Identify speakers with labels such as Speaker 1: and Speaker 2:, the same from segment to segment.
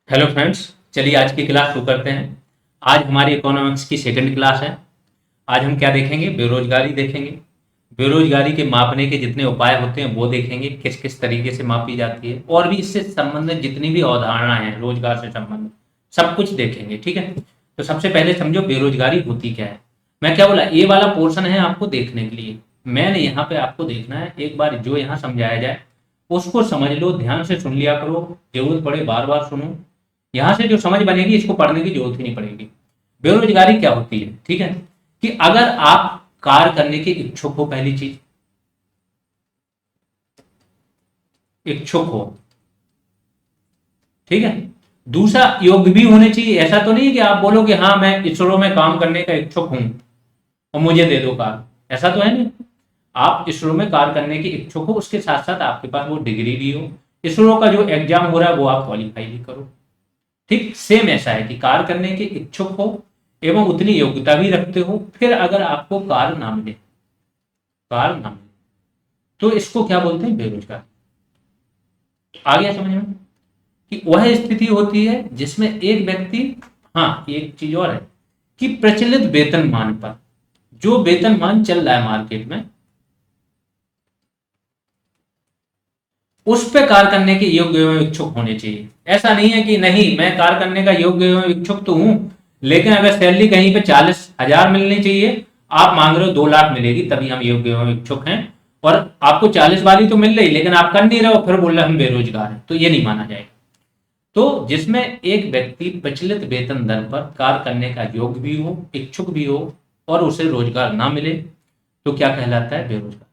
Speaker 1: Hello friends, चलिए आज की क्लास शुरू करते हैं। आज हमारी इकोनॉमिक्स की सेकंड क्लास है। आज हम क्या देखेंगे? बेरोजगारी देखेंगे। बेरोजगारी के मापने के जितने उपाय होते हैं वो देखेंगे, किस किस तरीके से मापी जाती है, और भी इससे संबंधित जितनी भी अवधारणाएं हैं रोजगार से संबंधित सब कुछ देखेंगे। ठीक है, तो सबसे पहले समझो बेरोजगारी होती क्या है। मैं क्या बोला, ये वाला पोर्शन है आपको देखने के लिए। मैंने यहाँ पे आपको देखना है, एक बार जो यहाँ समझाया जाए उसको समझ लो, ध्यान से सुन लिया करो, जरूरत पड़े बार बार सुनो। यहां से जो समझ बनेगी इसको पढ़ने की जरूरत ही नहीं पड़ेगी। बेरोजगारी क्या होती है? ठीक है, कि अगर आप कार्य करने के इच्छुक हो, पहली चीज इच्छुक हो, ठीक है। दूसरा, योग्य भी होने चाहिए। ऐसा तो नहीं कि आप बोलो कि हाँ मैं इसरो में काम करने का इच्छुक हूं और मुझे दे दो कार्य, ऐसा तो है नहीं। आप इसरो में कार्य करने के इच्छुक हो, उसके साथ साथ आपके पास वो डिग्री भी हो, इसरो का जो एग्जाम हो रहा है वो आप क्वालिफाई भी करो। ठीक सेम ऐसा है कि कार्य करने के इच्छुक हो एवं उतनी योग्यता भी रखते हो, फिर अगर आपको कार्य ना मिले, कार्य ना मिले, तो इसको क्या बोलते हैं? बेरोजगार। आ गया समझ में? कि वह स्थिति होती है जिसमें एक व्यक्ति, हाँ एक चीज और है कि प्रचलित वेतनमान पर, जो वेतनमान चल रहा है मार्केट में, उस पे कार्य करने के योग्य एवं इच्छुक होने चाहिए। ऐसा नहीं है कि नहीं मैं कार्य करने का योग्य एवं इच्छुक तो हूं, लेकिन अगर सैलरी कहीं पे 40,000 मिलनी चाहिए, आप मांग रहे हो 2 लाख मिलेगी तभी हम योग्य एवं इच्छुक हैं, और आपको 40 वाली तो मिल रही लेकिन आप कर नहीं रहे हो, फिर बोल रहे हम बेरोजगार हैं, तो ये नहीं माना जाएगा। तो जिसमें एक व्यक्ति प्रचलित वेतन दर पर कार्य करने का योग्य भी हो, इच्छुक भी हो, और उसे रोजगार ना मिले, तो क्या कहलाता है? बेरोजगार।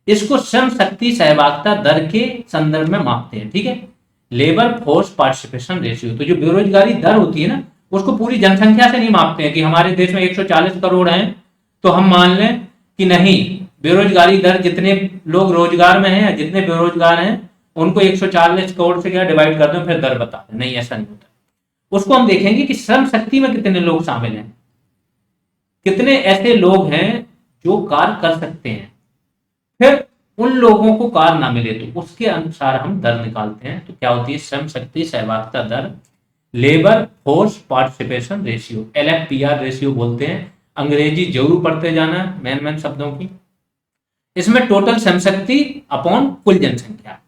Speaker 1: इसको श्रम शक्ति सहभागिता दर के संदर्भ में मापते हैं। ठीक है, लेबर फोर्स पार्टिसिपेशन रेशियो। तो जो बेरोजगारी दर होती है ना, उसको पूरी जनसंख्या से नहीं मापते हैं कि हमारे देश में 140 करोड़ हैं तो हम मान लें कि नहीं, बेरोजगारी दर जितने लोग रोजगार में हैं, जितने बेरोजगार हैं, उनको 140 करोड़ से क्या डिवाइड कर दो फिर दर बता दें। नहीं, ऐसा नहीं होता। उसको हम देखेंगे कि श्रम शक्ति में कितने लोग शामिल हैं, कितने ऐसे लोग हैं जो कार्य कर सकते हैं, फिर उन लोगों को कार ना मिले तो उसके अनुसार हम दर निकालते हैं। तो क्या होती है? श्रम शक्ति सहभागिता दर, labour force participation ratio, LFPR ratio बोलते हैं। अंग्रेजी जरूर पढ़ते जाना मैन मैन शब्दों की। इसमें टोटल श्रम शक्ति अपॉन कुल जनसंख्या,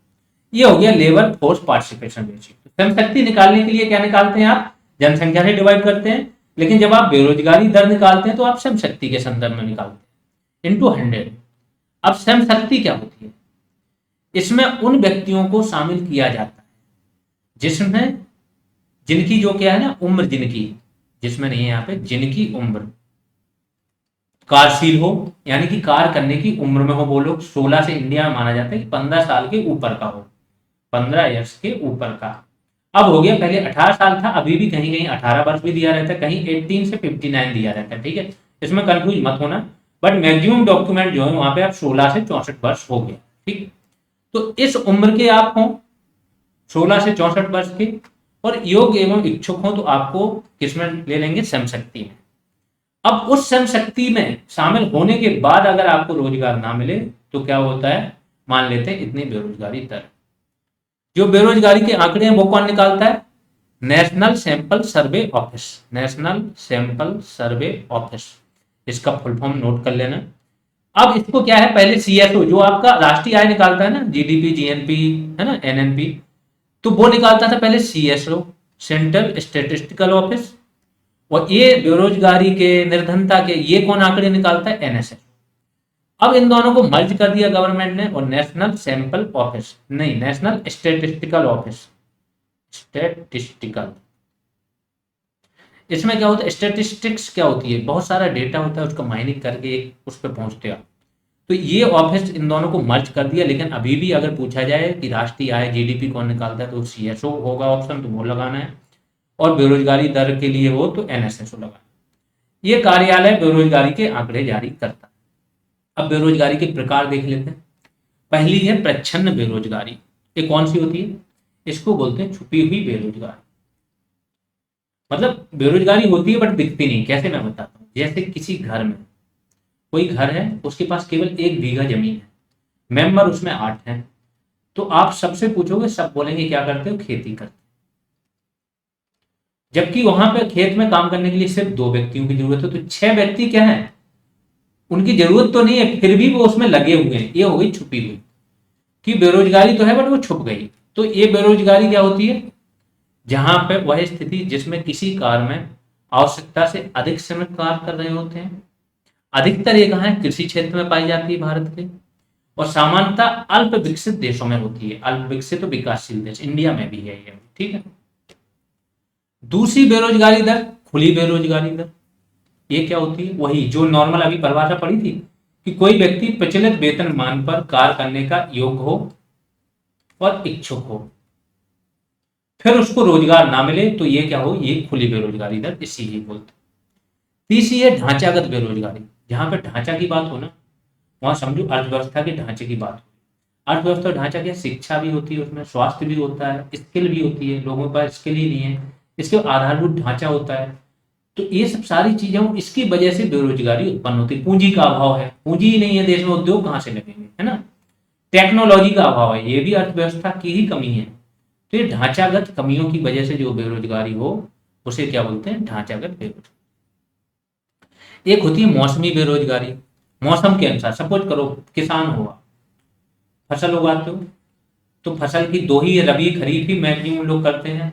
Speaker 1: ये हो गया labour force participation ratio. Shram Shakti निकालने के लिए क्या निकालते हैं आप? जनसंख्या से डिवाइड करते हैं, लेकिन जब आप बेरोजगारी दर निकालते हैं तो आप श्रम शक्ति के संदर्भ में निकालते हैं, इंटू 100। अब श्रम शक्ति क्या होती है? इसमें उन व्यक्तियों को शामिल किया जाता है जिसमें, जिनकी जो क्या है ना उम्र, जिनकी, जिसमें नहीं है यहाँ पे, जिनकी उम्र कार्यशील हो, यानी कि कार्य करने की उम्र में हो। वो लोग 16 से इंडिया में माना जाता है कि 15 साल के ऊपर का हो, 15 ईयर्स के ऊपर का। अब हो गया, पहले 18 साल था, अभी भी कहीं कहीं 18 वर्ष भी दिया रहता है, कहीं 18 से 59 दिया रहता है। ठीक है, इसमें कंफ्यूज मत होना, बट मैक्सिमम डॉक्यूमेंट जो है वहां पे आप 16 से 64 वर्ष हो गया। ठीक, तो इस उम्र के आप हो, 16 से 64 वर्ष के, और योग्य एवं इच्छुक हो, तो आपको किसमें ले लेंगे? श्रम शक्ति में। अब उस श्रम शक्ति में शामिल होने के बाद अगर आपको रोजगार ना मिले तो क्या होता है? मान लेते हैं इतनी बेरोजगारी दर। जो बेरोजगारी के आंकड़े हैं वो कौन निकालता है? National sample survey office, national sample survey office, इसका फुल फॉर्म नोट कर लेना। अब इसको क्या है, पहले CSO जो आपका राष्ट्रीय आय निकालता है ना, GDP GNP है ना, NNP, तो वो निकालता था पहले CSO, सेंट्रल स्टेटिस्टिकल ऑफिस। और ये बेरोजगारी के, निर्धनता के, ये कौन आंकड़े निकालता है? NSS। अब इन दोनों को मर्ज कर दिया गवर्नमेंट ने, और नेशनल सैंपल ऑफिस, नहीं नेशनल स्टेटिस्टिकल ऑफिस, स्टेटिस्टिकल। इसमें क्या होता है? स्टेटिस्टिक्स क्या होती है? बहुत सारा डेटा होता है, उसका माइनिंग करके उस पर पहुंचते हैं। तो ये ऑफिस इन दोनों को मर्ज कर दिया, लेकिन अभी भी अगर पूछा जाए कि राष्ट्रीय आय GDP कौन निकालता है तो CSO होगा ऑप्शन, तो वो लगाना है, और बेरोजगारी दर के लिए हो तो NSSO लगाना है। ये कार्यालय बेरोजगारी के आंकड़े जारी करता है। अब बेरोजगारी के प्रकार देख लेते हैं। पहली है प्रच्छन्न बेरोजगारी। ये कौन सी होती है? इसको बोलते हैं छुपी हुई बेरोजगारी। मतलब बेरोजगारी होती है बट दिखती नहीं। कैसे? मैं बताता हूँ। जैसे किसी घर में, कोई घर है, उसके पास केवल 1 बीघा जमीन है, मेंबर उसमें 8 हैं, तो आप सबसे पूछोगे, सब बोलेंगे क्या करते हो? खेती करते जबकि वहां पे खेत में काम करने के लिए सिर्फ 2 व्यक्तियों की जरूरत है, तो 6 व्यक्ति क्या है, उनकी जरूरत तो नहीं है, फिर भी वो उसमें लगे हुए हैं। ये हो गई छुपी हुई, कि बेरोजगारी तो है बट वो छुप गई। तो ये बेरोजगारी क्या होती है, जहां पे वह स्थिति जिसमें किसी कार्य में आवश्यकता से अधिक श्रमिक कार्य कर रहे होते हैं। अधिकतर ये कहाँ है, कृषि क्षेत्र में पाई जाती है भारत के, और सामान्यतः अल्प विकसित देशों में होती है। अल्प विकसित और विकासशील देश, इंडिया में भी है ये, ठीक है। दूसरी बेरोजगारी दर, खुली बेरोजगारी दर। ये क्या होती है, वही जो नॉर्मल अभी परिभाषा पड़ी थी, कि कोई व्यक्ति प्रचलित वेतन मान पर कार्य करने का योग्य हो और इच्छुक हो, फिर उसको रोजगार ना मिले, तो ये क्या हो, ये खुली बेरोजगारी दर, इसी ही बोलते हैं। तीसरी है ढांचागत बेरोजगारी। जहां पे ढांचा की बात हो ना, वहां समझो अर्थव्यवस्था के ढांचे की बात हो। अर्थव्यवस्था ढांचा क्या, शिक्षा भी होती है उसमें, स्वास्थ्य भी होता है, स्किल भी होती है, लोगों के पास स्किल ही नहीं है, इसके आधारभूत ढांचा होता है। तो ये सब सारी चीजें, इसकी वजह से बेरोजगारी उत्पन्न होती है। पूंजी का अभाव है, पूंजी ही नहीं है देश में, उद्योग कहाँ से लगेंगे, है ना। टेक्नोलॉजी का अभाव है, ये भी अर्थव्यवस्था की ही कमी है। तो ये ढांचागत कमियों की वजह से जो बेरोजगारी हो, उसे क्या बोलते हैं, ढांचागत बेरोजगारी। एक होती है मौसमी बेरोजगारी। मौसम के अनुसार, सपोज करो किसान हुआ, फसल उगाते हो, तो फसल की 2 ही, रबी खरीफ ही मैक्सिमम लोग करते हैं,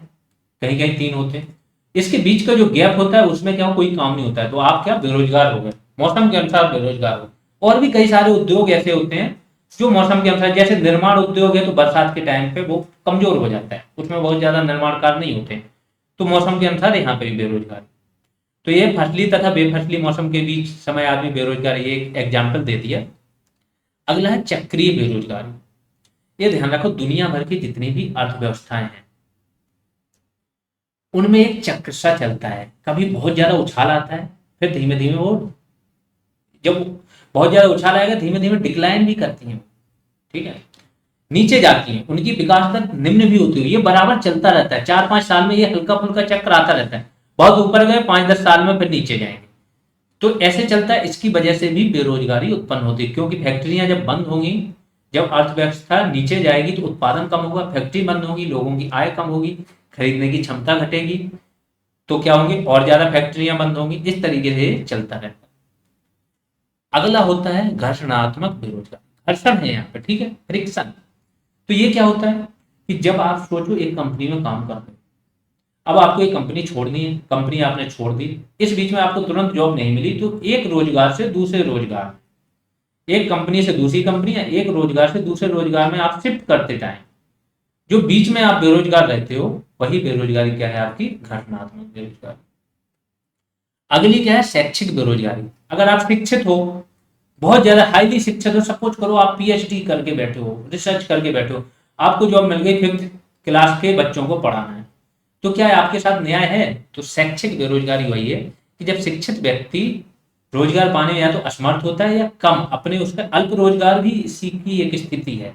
Speaker 1: कहीं कहीं 3 होते हैं। इसके बीच का जो गैप होता है उसमें क्या कोई काम नहीं होता है, तो आप क्या बेरोजगार हो गए, मौसम के अनुसार बेरोजगार हो। और भी कई सारे उद्योग ऐसे होते हैं जो मौसम के अनुसार, जैसे निर्माण उद्योग है, तो बरसात के टाइम पे वो कमजोर हो जाता है, उसमें बहुत ज्यादा निर्माण कार्य नहीं होते, तो मौसम के अनुसार यहाँ पे भी बेरोजगार। तो ये फसली तथा बेफसली मौसम के बीच समय आदमी बेरोजगार, ये एक एग्जाम्पल दे दिया। अगला है चक्रीय बेरोजगारी। ये ध्यान रखो, दुनिया भर की जितनी भी अर्थव्यवस्थाएं हैं, उनमें एक चक्र सा चलता है। कभी बहुत ज्यादा उछाल आता है, फिर धीमे धीमे वो, जब बहुत ज्यादा उछाल आएगा, धीमे धीमे डिक्लाइन भी करती हैं, ठीक है, नीचे जाती हैं, उनकी विकास दर निम्न भी होती है। ये बराबर चलता रहता है, 4-5 साल में ये हल्का फुल्का चक्र आता रहता है। बहुत ऊपर गए, 5-10 साल में फिर नीचे जाएंगे, तो ऐसे चलता है। इसकी वजह से भी बेरोजगारी उत्पन्न होती है, क्योंकि फैक्ट्रियां जब बंद होंगी, जब अर्थव्यवस्था नीचे जाएगी, तो उत्पादन कम होगा, फैक्ट्री बंद होगी, लोगों की आय कम होगी, खरीदने की क्षमता घटेगी, तो क्या होंगे, और ज्यादा फैक्ट्रियां बंद होंगी। इस तरीके से चलता रहता है। अगला होता है घर्षणात्मक बेरोजगारी। घर्षण है यहाँ पे, ठीक है, फ्रिक्शन। तो ये क्या होता है, कि जब आप सोचो एक कंपनी में काम कर रहे हो, अब आपको एक कंपनी छोड़नी है, कंपनी आपने छोड़ दी, इस बीच में आपको तुरंत जॉब नहीं मिली, तो एक रोजगार से दूसरे रोजगार, एक कंपनी से दूसरी कंपनी, या एक रोजगार से दूसरे रोजगार में आप शिफ्ट करते जाएं, जो बीच में आप बेरोजगार रहते हो, वही बेरोजगारी क्या है, आपकी घटनात्मक बेरोजगारी। अगली क्या है, शैक्षिक बेरोजगारी। अगर आप शिक्षित हो, बहुत ज्यादा हाईली शिक्षित हो, सपोज करो आप पीएचडी करके बैठे हो, रिसर्च करके बैठे हो, आपको जॉब मिल गई, 5th क्लास के बच्चों को पढ़ाना है, तो क्या है, आपके साथ न्याय है। तो शैक्षिक बेरोजगारी वही है, कि जब शिक्षित व्यक्ति रोजगार पाने में या तो असमर्थ होता है, या कम, अपने उसका अल्प रोजगार भी इसी की एक स्थिति है,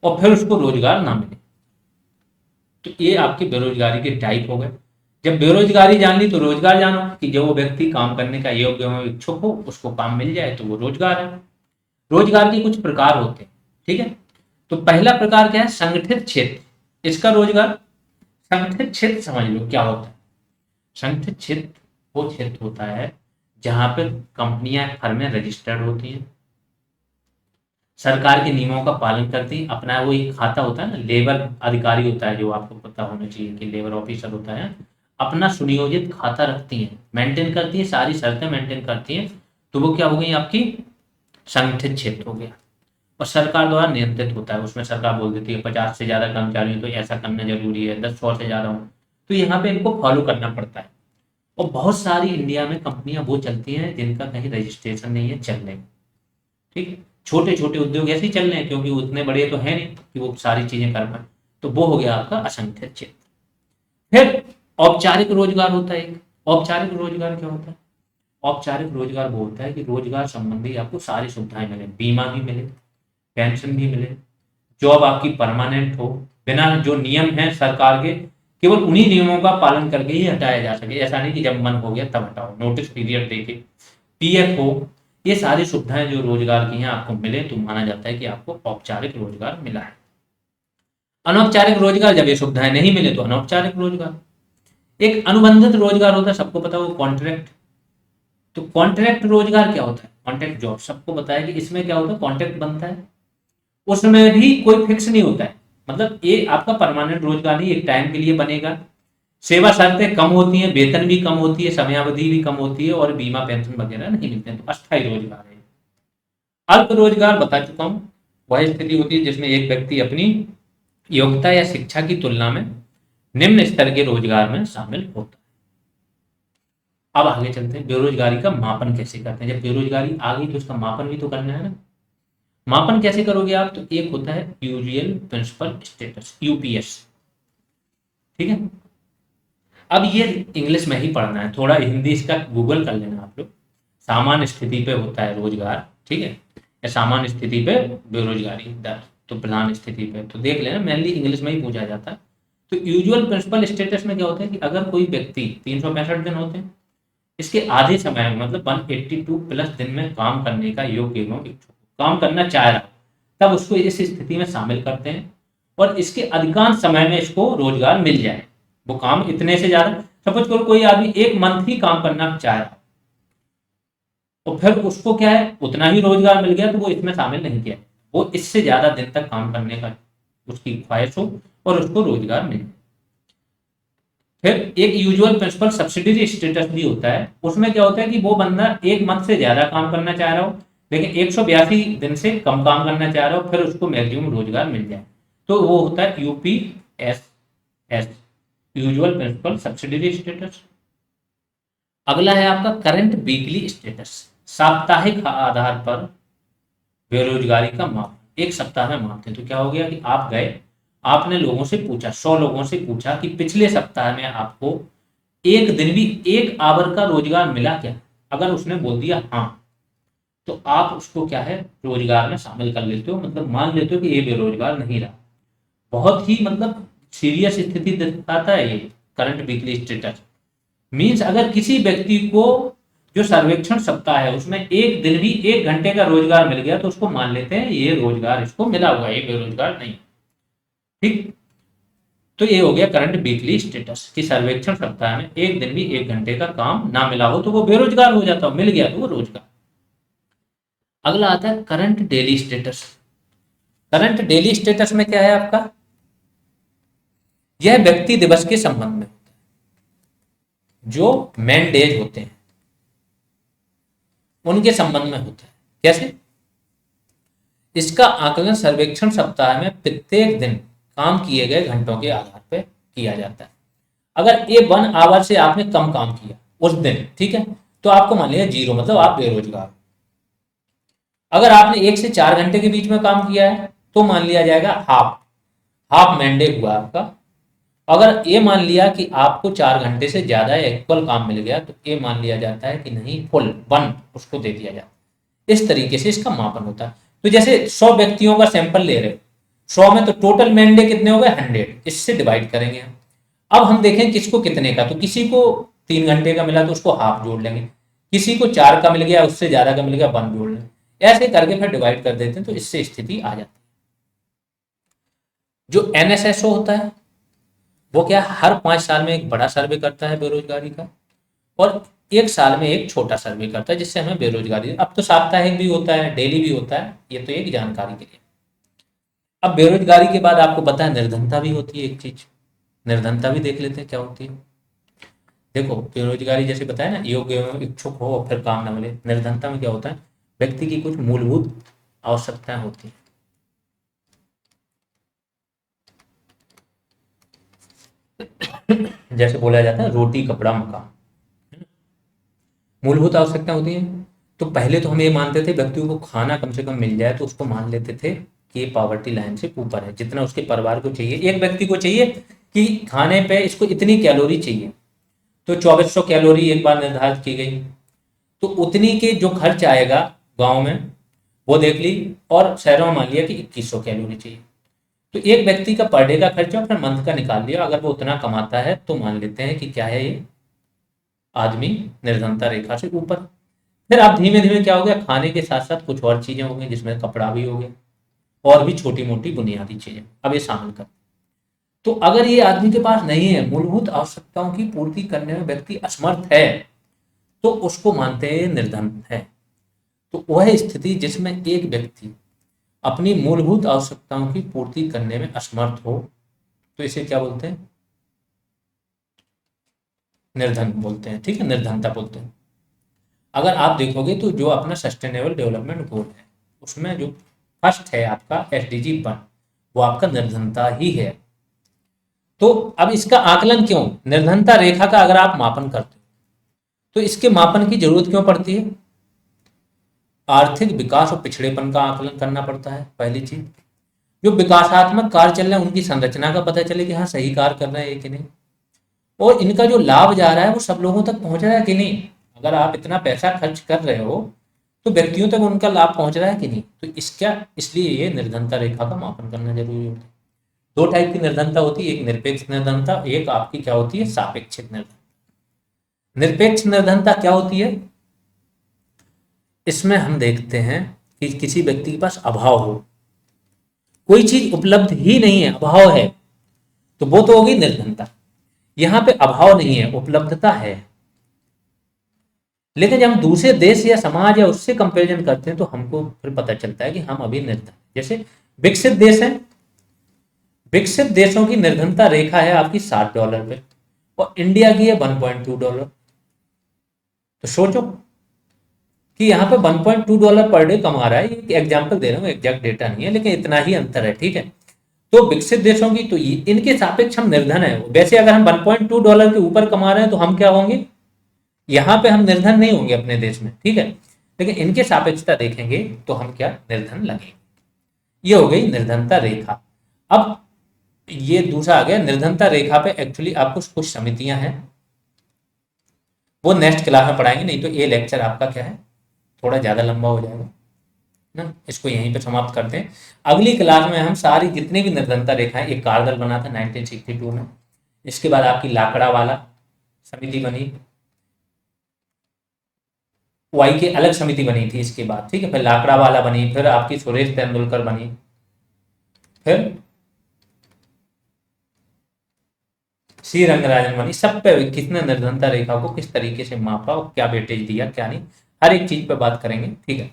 Speaker 1: और फिर उसको रोजगार ना मिले। तो ये आपके बेरोजगारी के टाइप हो गए। जब बेरोजगारी जान ली, तो रोजगार जानो, कि जो वो व्यक्ति काम करने का योग्य हो, इच्छुक हो, उसको काम मिल जाए, तो वो रोजगार है। रोजगार के कुछ प्रकार होते हैं, ठीक है। तो पहला प्रकार क्या है, संगठित क्षेत्र। इसका रोजगार, संगठित क्षेत्र समझ लो क्या होता है। संगठित क्षेत्र वो क्षेत्र होता है जहां पर कंपनियां, फर्में रजिस्टर्ड होती हैं, सरकार के नियमों का पालन करती है, अपना वो एक खाता होता है ना, लेबर अधिकारी होता है, जो आपको पता होना चाहिए कि लेबर ऑफिसर होता है, अपना सुनियोजित खाता रखती हैं, मेंटेन करती है, सारी शर्तें मेंटेन करती हैं, तो वो क्या हो गई आपकी, संगठित क्षेत्र हो गया। और सरकार द्वारा नियंत्रित होता है, उसमें सरकार बोल देती है 50 से ज्यादा कर्मचारी हो तो ऐसा करना जरूरी है, 10-100 से ज्यादा हो तो यहाँ पे इनको फॉलो करना पड़ता है। और बहुत सारी इंडिया में कंपनियां वो चलती हैं जिनका कहीं रजिस्ट्रेशन नहीं है, चल रहे, ठीक है, छोटे छोटे उद्योग ऐसे ही चल रहे हैं, क्योंकि उतने बड़े तो है नहीं कि वो सारी चीजें कर पाए। तो वो हो गया आपका असंगठित क्षेत्र। फिर औपचारिक रोजगार होता है एक। औपचारिक रोजगार क्या होता है, औपचारिक रोजगार वो होता है कि रोजगार संबंधी आपको सारी सुविधाएं मिले, बीमा भी मिले, पेंशन भी मिले, जॉब आपकी परमानेंट हो, बिना जो नियम है सरकार के, केवल उन्हीं नियमों का पालन करके ही हटाया जा सके, ऐसा नहीं कि जब मन हो गया तब हटाओ, नोटिस पीरियड देके, पीएफ हो, ये सारी सुविधाएं जो रोजगार की हैं आपको मिले, तो माना जाता है कि आपको औपचारिक रोजगार मिला है। अनौपचारिक रोजगार, जब ये सुविधाएं नहीं मिले तो अनौपचारिक रोजगार। एक अनुबंधित रोजगार होता है, सबको पता है, वो कॉन्ट्रैक्ट। तो कॉन्ट्रैक्ट रोजगार क्या होता है? कॉन्ट्रैक्ट जॉब सबको पता है कि इसमें क्या होता है, कॉन्ट्रैक्ट बनता है, उसमें भी कोई फिक्स नहीं होता है, मतलब ये आपका परमानेंट रोजगार नहीं, एक टाइम के लिए बनेगा, सेवा शर्तें कम होती हैं, वेतन भी कम होती है, समयावधि भी कम होती है, और बीमा पेंशन वगैरह नहीं मिलते हैं, तो अस्थायी रोजगार है। अल्प रोजगार बता चुका हूं, वह स्थिति होती है जिसमें एक व्यक्ति अपनी योग्यता या शिक्षा की तुलना में निम्न स्तर के रोजगार में शामिल होता है। अब आगे चलते हैं, बेरोजगारी का मापन कैसे करते हैं। जब बेरोजगारी आ गई तो उसका मापन भी तो करना है ना। मापन कैसे करोगे आप? तो एक होता है यूजुअल प्रिंसिपल स्टेटस, यूपीएस, ठीक है। अब ये इंग्लिश में ही पढ़ना है, थोड़ा हिंदी इसका गूगल कर लेना आप लोग। सामान्य स्थिति पे होता है रोजगार, ठीक है, या सामान्य स्थिति पे बेरोजगारी दर, तो प्रधान स्थिति पे तो देख लेना, मेनली इंग्लिश में ही पूछा जाता है। तो यूजुअल प्रिंसिपल स्टेटस में क्या होता है कि अगर कोई व्यक्ति 365 दिन होते हैं, इसके आधे समय में मतलब 182 प्लस दिन में काम करने का योग्य एवं इच्छुक, काम करना चाह रहा, तब उसको इस स्थिति में शामिल करते हैं, और इसके अधिकांश समय में इसको रोजगार मिल जाए। वो काम इतने से ज्यादा, सपोज करो कोई आदमी एक मंथ ही काम करना चाह रहा, और फिर उसको क्या है, उतना ही रोजगार मिल गया, तो वो इसमें शामिल नहीं किया, वो इससे ज्यादा दिन तक काम करने का उसकी ख्वाहिश हो और उसको रोजगार मिले। फिर एक यूजुअल प्रिंसिपल सब्सिडरी स्टेटस भी होता है, उसमें क्या होता है कि वो बंदा एक मंथ से ज्यादा काम करना चाह रहा हो, लेकिन 182 दिन से कम काम करना चाह रहा हो, फिर उसको मैक्सिमम रोजगार मिल जाए, तो वो होता है यूपीएसएस, यूजुअल प्रिंसिपल सब्सिडरी स्टेटस। अगला है आपका करंट वीकली स्टेटस, साप्ताहिक आधार पर बेरोजगारी का माप, एक सप्ताह में मापते हैं। तो क्या हो गया कि आप गए, आपने लोगों से पूछा, 100 लोगों से पूछा कि पिछले सप्ताह में आपको एक दिन भी एक आवर का रोजगार मिला क्या? अगर उसने बोल दिया हाँ, तो आप उसको क्या है, रोजगार में शामिल कर लेते हो, मतलब मान लेते हो कि ये बेरोजगार नहीं रहा। बहुत ही मतलब सीरियस स्थिति दिखाता है ये करंट वीकली स्टेटस। मीन्स अगर किसी व्यक्ति को जो सर्वेक्षण सप्ताह है उसमें एक दिन भी 1 घंटे का रोजगार मिल गया, तो उसको मान लेते हैं ये रोजगार इसको मिला हुआ है, ये बेरोजगार नहीं, ठीक। तो ये हो गया करंट वीकली स्टेटस कि सर्वेक्षण सप्ताह में एक दिन भी 1 घंटे का काम ना मिला हो तो वो बेरोजगार हो जाता हो, मिल गया तो वो रोजगार। अगला आता है current daily status. Current daily status में क्या है आपका, यह व्यक्ति दिवस के संबंध में होता है, जो मैन डेज होते हैं उनके संबंध में होता है। कैसे? इसका आकलन सर्वेक्षण सप्ताह में प्रत्येक दिन काम किए गए घंटों के आधार पर किया जाता है। अगर ये 1 आवर से आपने कम काम किया उस दिन, ठीक है, तो आपको मान लिया 0, मतलब आप बेरोजगार। अगर आपने 1 से 4 घंटे के बीच में काम किया है तो मान लिया जाएगा हाफ, हाफ मैंडे हुआ आपका। अगर ये मान लिया कि आपको 4 घंटे से ज्यादा इक्वल काम मिल गया, तो ये मान लिया जाता है कि नहीं, फुल 1 उसको दे दिया जाता है। इस तरीके से इसका मापन होता है। तो जैसे 100 व्यक्तियों का सैंपल ले रहे हो, 100 में तो टोटल मैंडे कितने हो गए, 100, इससे डिवाइड करेंगे हम। अब हम देखें किसको कितने का, तो किसी को 3 घंटे का मिला तो उसको हाफ जोड़ लेंगे, किसी को 4 का मिल गया, उससे ज्यादा का मिल गया, 1 जोड़ लेंगे, ऐसे करके फिर डिवाइड कर देते हैं, तो इससे स्थिति आ जाती है। जो एनएसएसओ होता है वो क्या, हर 5 साल में एक बड़ा सर्वे करता है बेरोजगारी का, और 1 साल में एक छोटा सर्वे करता है, जिससे हमें बेरोजगारी, अब तो साप्ताहिक भी होता है, डेली भी होता है, ये तो एक जानकारी के लिए। अब बेरोजगारी के बाद आपको पता है निर्धनता भी होती है एक चीज, निर्धनता भी देख लेते हैं क्या होती है। देखो बेरोजगारी जैसे बताया ना, योग्य एवं इच्छुक हो और फिर काम न मिले। निर्धनता में क्या होता है, व्यक्ति की कुछ मूलभूत आवश्यकताएं होती हैं, जैसे बोला जाता है रोटी कपड़ा मकान, मूलभूत आवश्यकता होती हैं। तो पहले तो हम ये मानते थे व्यक्तियों को खाना कम से कम मिल जाए, तो उसको मान लेते थे कि ये पॉवर्टी लाइन से ऊपर है, जितना उसके परिवार को चाहिए। एक व्यक्ति को चाहिए कि खाने पे इसको इतनी कैलोरी चाहिए, तो 2400 कैलोरी एक बार निर्धारित की गई, तो उतनी के जो खर्च आएगा गांव में वो देख ली, और शहरों में मान लिया कि 2100 कैलोरी चाहिए। तो एक व्यक्ति का पर डे का खर्चा फिर मंथ का निकाल लिया, अगर वो उतना कमाता है तो मान लेते हैं कि क्या है, ये आदमी निर्धनता रेखा से ऊपर। फिर आप धीमे धीमे क्या हो गया, खाने के साथ साथ कुछ और चीजें हो गई, जिसमें कपड़ा भी हो गया और भी छोटी मोटी बुनियादी चीजें, अब ये शामिल कर। तो अगर ये आदमी के पास नहीं है, मूलभूत आवश्यकताओं की पूर्ति करने में व्यक्ति असमर्थ है, तो उसको मानते हैं निर्धन है। तो वह स्थिति जिसमें एक व्यक्ति अपनी मूलभूत आवश्यकताओं की पूर्ति करने में असमर्थ हो, तो इसे क्या बोलते हैं? निर्धन बोलते हैं। ठीक है, निर्धनता बोलते हैं। अगर आप देखोगे तो जो अपना सस्टेनेबल डेवलपमेंट गोल है, उसमें जो फर्स्ट है आपका SDG 1, वो आपका निर्धनता ही है। तो अब इसका आकलन क्यों? निर्धनता रेखा का अगर आप मापन करते हो तो इसके मापन की जरूरत क्यों पड़ती है? आर्थिक विकास और पिछड़ेपन का आकलन करना पड़ता है, पहली चीज। जो विकासात्मक कार्य चल रहे हैं उनकी संरचना का पता चले कि हाँ सही कार्य कर रहे हैं कि नहीं, और इनका जो लाभ जा रहा है वो सब लोगों तक पहुंच रहा है कि नहीं। अगर आप इतना पैसा खर्च कर रहे हो तो व्यक्तियों तक उनका लाभ पहुंच रहा है कि नहीं। तो इसका इसलिए ये निर्धनता रेखा का मापन करना जरूरी होता है। दो टाइप की निर्धनता होती है, एक निरपेक्ष निर्धनता, एक आपकी क्या होती है? सापेक्षिक निर्धनता। निरपेक्ष निर्धनता क्या होती है? इसमें हम देखते हैं कि किसी व्यक्ति के पास अभाव हो, कोई चीज उपलब्ध ही नहीं है, अभाव है, तो वो तो होगी निर्धनता। यहां पे अभाव नहीं है, उपलब्धता है, लेकिन जब हम दूसरे देश या समाज या उससे कंपैरिजन करते हैं तो हमको फिर पता चलता है कि हम अभी निर्धन। जैसे विकसित देश है, विकसित देशों की निर्धनता रेखा है आपकी $60 पे, और इंडिया की है $1.2। तो सोचो कि यहाँ पे $1.2 पर डे कमा रहा है। एक एग्जाम्पल दे रहा हूँ, एग्जैक्ट डेटा नहीं है, लेकिन इतना ही अंतर है। ठीक है, तो विकसित देशों की तो इनके सापेक्ष हम निर्धन है। वैसे अगर हम $1.2 के ऊपर कमा रहे हैं तो हम क्या होंगे? यहाँ पे हम निर्धन नहीं होंगे अपने देश में। ठीक है, लेकिन इनके सापेक्षता देखेंगे तो हम क्या? निर्धन लगेंगे। ये हो गई निर्धनता रेखा। अब ये दूसरा आ गया, निर्धनता रेखा पे एक्चुअली आपको कुछ समितियां हैं, वो नेक्स्ट क्लास में पढ़ाएंगे, नहीं तो ये लेक्चर आपका क्या है, थोड़ा ज़्यादा लंबा हो जाएगा ना। इसको यहीं पे समाप्त करते हैं। अगली क्लास में हम सारी जितनी भी निर्धनता रेखाएं, एक कार्यदल बना था 1962 में, इसके बाद आपकी लाकड़ा वाला समिति बनी, वाई की अलग समिति बनी थी इसके बाद। ठीक है, फिर लाकड़ा वाला बनी, फिर आपकी सुरेश तेंदुलकर बनी, फिर सी रंगराजन बनी। सब पे कितने निर्धनता रेखा को किस तरीके से मापा और क्या वेटेज दिया क्या नहीं, हर एक चीज पे बात करेंगे। ठीक है।